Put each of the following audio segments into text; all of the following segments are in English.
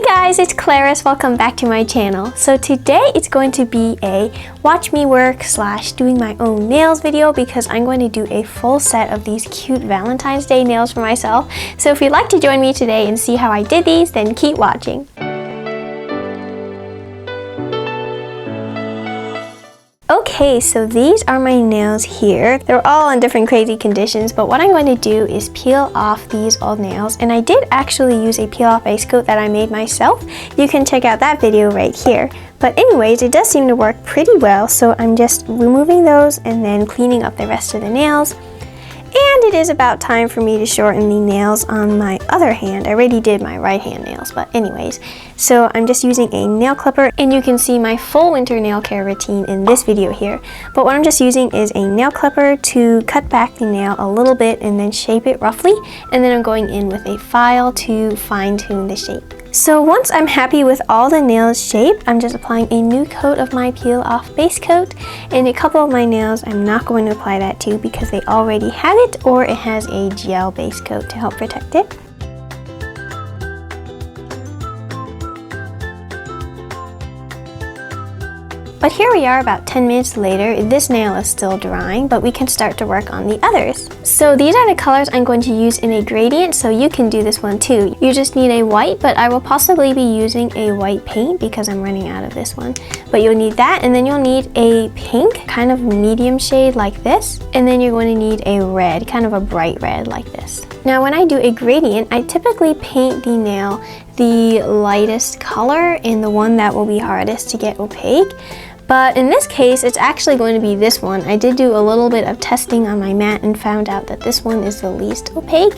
guys, it's Claris. Welcome back to my channel. So today it's going to be a watch me work / doing my own nails video because I'm going to do a full set of these cute Valentine's Day nails for myself. So if you'd like to join me today and see how I did these, then keep watching. Okay, so these are my nails here. They're all in different crazy conditions, but what I'm going to do is peel off these old nails, and I did actually use a peel off base coat that I made myself. You can check out that video right here. But anyways, it does seem to work pretty well, so I'm just removing those and then cleaning up the rest of the nails. And it is about time for me to shorten the nails on my other hand. I already did my right hand nails, but anyways. So I'm just using a nail clipper, and you can see my full winter nail care routine in this video here. But what I'm just using is a nail clipper to cut back the nail a little bit and then shape it roughly. And then I'm going in with a file to fine tune the shape. So once I'm happy with all the nails shaped, I'm just applying a new coat of my peel off base coat, and a couple of my nails I'm not going to apply that to because they already have it, or it has a gel base coat to help protect it. But here we are about 10 minutes later. This nail is still drying, but we can start to work on the others. So these are the colors I'm going to use in a gradient, so you can do this one too. You just need a white, but I will possibly be using a white paint because I'm running out of this one. But you'll need that, and then you'll need a pink, kind of medium shade like this. And then you're going to need a red, kind of a bright red like this. Now when I do a gradient, I typically paint the nail the lightest color and the one that will be hardest to get opaque. But in this case, it's actually going to be this one. I did do a little bit of testing on my mat and found out that this one is the least opaque.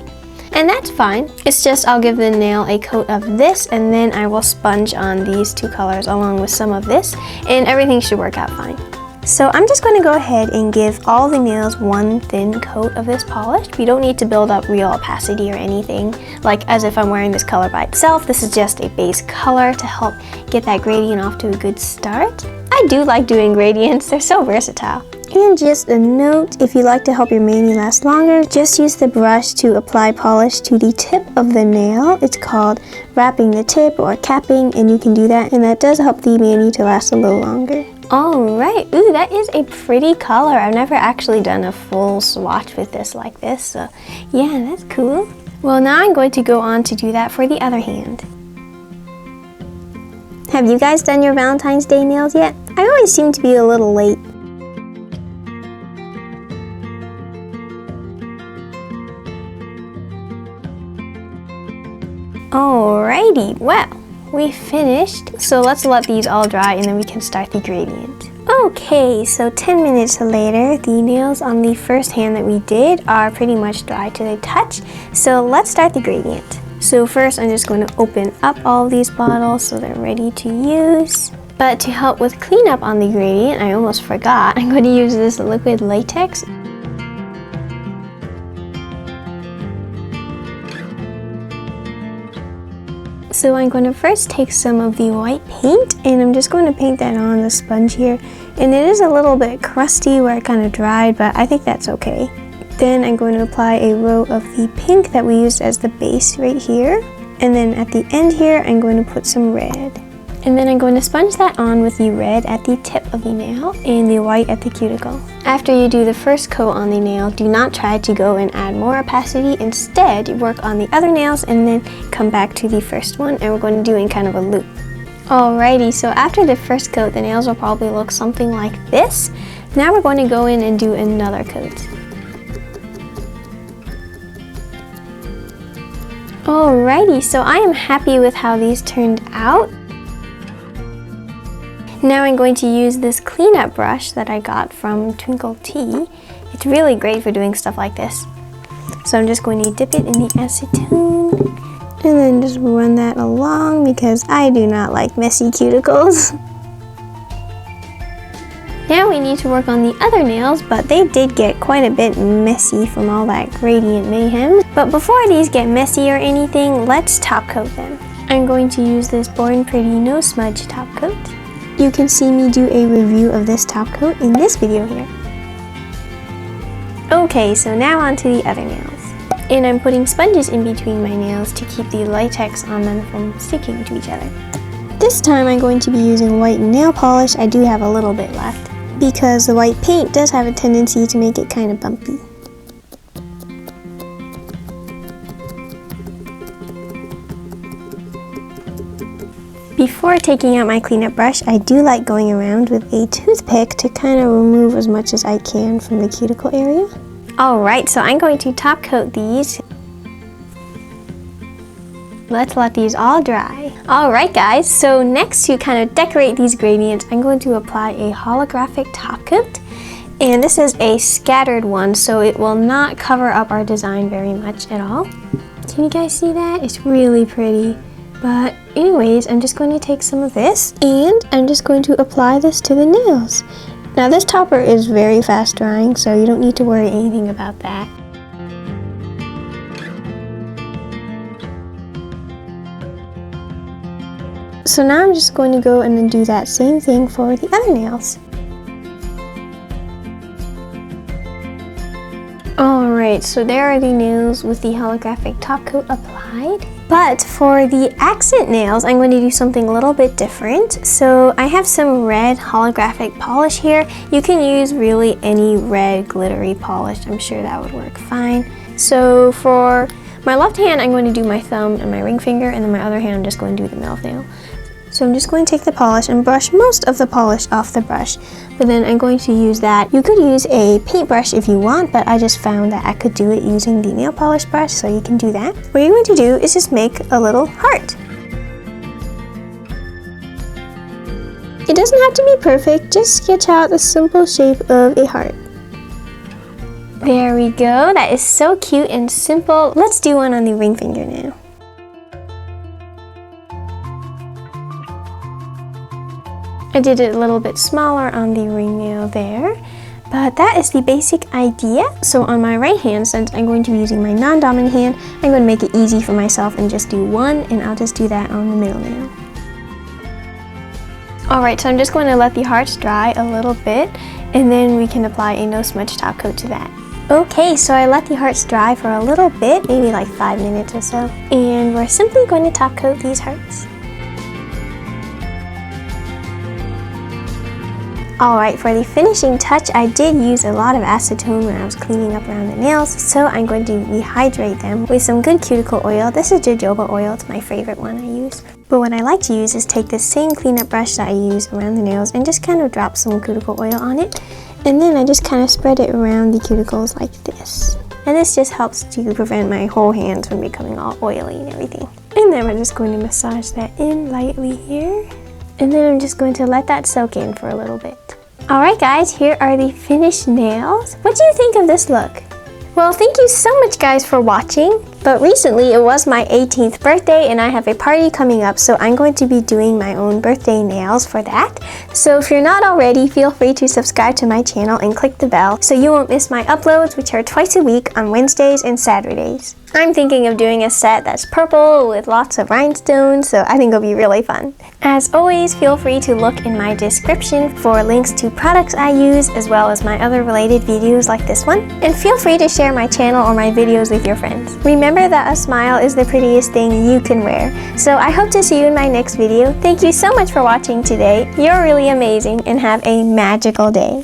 And that's fine. It's just I'll give the nail a coat of this, and then I will sponge on these two colors along with some of this, and everything should work out fine. So I'm just going to go ahead and give all the nails one thin coat of this polish. You don't need to build up real opacity or anything, like as if I'm wearing this color by itself. This is just a base color to help get that gradient off to a good start. I do like doing gradients, they're so versatile. And just a note, if you like to help your mani last longer, just use the brush to apply polish to the tip of the nail. It's called wrapping the tip or capping, and you can do that, and that does help the mani to last a little longer. Alright, ooh, that is a pretty color. I've never actually done a full swatch with this like this, so yeah, that's cool. Well, now I'm going to go on to do that for the other hand. Have you guys done your Valentine's Day nails yet? I always seem to be a little late. Alrighty, well, we finished. So let's let these all dry and then we can start the gradient. Okay, so 10 minutes later, the nails on the first hand that we did are pretty much dry to the touch. So let's start the gradient. So first I'm just going to open up all these bottles so they're ready to use. But to help with cleanup on the gradient, I almost forgot, I'm going to use this liquid latex. So I'm going to first take some of the white paint, and I'm just going to paint that on the sponge here. And it is a little bit crusty where it kind of dried, but I think that's okay. Then I'm going to apply a row of the pink that we used as the base right here. And then at the end here, I'm going to put some red. And then I'm going to sponge that on with the red at the tip of the nail and the white at the cuticle. After you do the first coat on the nail, do not try to go and add more opacity. Instead, you work on the other nails and then come back to the first one, and we're going to do in kind of a loop. Alrighty, so after the first coat, the nails will probably look something like this. Now we're going to go in and do another coat. Alrighty, so I am happy with how these turned out. Now I'm going to use this cleanup brush that I got from Twinkle Tea. It's really great for doing stuff like this. So I'm just going to dip it in the acetone and then just run that along because I do not like messy cuticles. Now we need to work on the other nails, but they did get quite a bit messy from all that gradient mayhem. But before these get messy or anything, let's top coat them. I'm going to use this Born Pretty No Smudge top coat. You can see me do a review of this top coat in this video here. Okay, so now on to the other nails. And I'm putting sponges in between my nails to keep the latex on them from sticking to each other. This time I'm going to be using white nail polish. I do have a little bit left because the white paint does have a tendency to make it kind of bumpy. Before taking out my cleanup brush, I do like going around with a toothpick to kind of remove as much as I can from the cuticle area. Alright, so I'm going to top coat these. Let's let these all dry. Alright guys, so next to kind of decorate these gradients, I'm going to apply a holographic top coat. And this is a scattered one, so it will not cover up our design very much at all. Can you guys see that? It's really pretty. But anyways, I'm just going to take some of this and I'm just going to apply this to the nails. Now this topper is very fast drying, so you don't need to worry anything about that. So now I'm just going to go and then do that same thing for the other nails. Alright, so there are the nails with the holographic top coat applied. But for the accent nails, I'm going to do something a little bit different. So I have some red holographic polish here. You can use really any red glittery polish. I'm sure that would work fine. So for my left hand, I'm going to do my thumb and my ring finger, and then my other hand, I'm just going to do the middle nail. So I'm just going to take the polish and brush most of the polish off the brush, but then I'm going to use that. You could use a paintbrush if you want, but I just found that I could do it using the nail polish brush, so you can do that. What you're going to do is just make a little heart. It doesn't have to be perfect, just sketch out the simple shape of a heart. There we go, that is so cute and simple. Let's do one on the ring finger now. I did it a little bit smaller on the ring nail there, but that is the basic idea. So on my right hand, since I'm going to be using my non-dominant hand, I'm going to make it easy for myself and just do one, and I'll just do that on the middle nail. Alright, so I'm just going to let the hearts dry a little bit, and then we can apply a no smudge top coat to that. Okay, so I let the hearts dry for a little bit, maybe like 5 minutes or so, and we're simply going to top coat these hearts. Alright, for the finishing touch, I did use a lot of acetone when I was cleaning up around the nails, so I'm going to rehydrate them with some good cuticle oil. This is jojoba oil, it's my favorite one I use. But what I like to use is take the same cleanup brush that I use around the nails and just kind of drop some cuticle oil on it. And then I just kind of spread it around the cuticles like this. And this just helps to prevent my whole hands from becoming all oily and everything. And then we're just going to massage that in lightly here. And then I'm just going to let that soak in for a little bit. Alright guys, here are the finished nails. What do you think of this look? Well, thank you so much guys for watching. But recently it was my 18th birthday and I have a party coming up, so I'm going to be doing my own birthday nails for that. So if you're not already, feel free to subscribe to my channel and click the bell so you won't miss my uploads, which are twice a week on Wednesdays and Saturdays. I'm thinking of doing a set that's purple with lots of rhinestones, so I think it'll be really fun. As always, feel free to look in my description for links to products I use, as well as my other related videos like this one. And feel free to share my channel or my videos with your friends. Remember that a smile is the prettiest thing you can wear. So I hope to see you in my next video. Thank you so much for watching today. You're really amazing and have a magical day.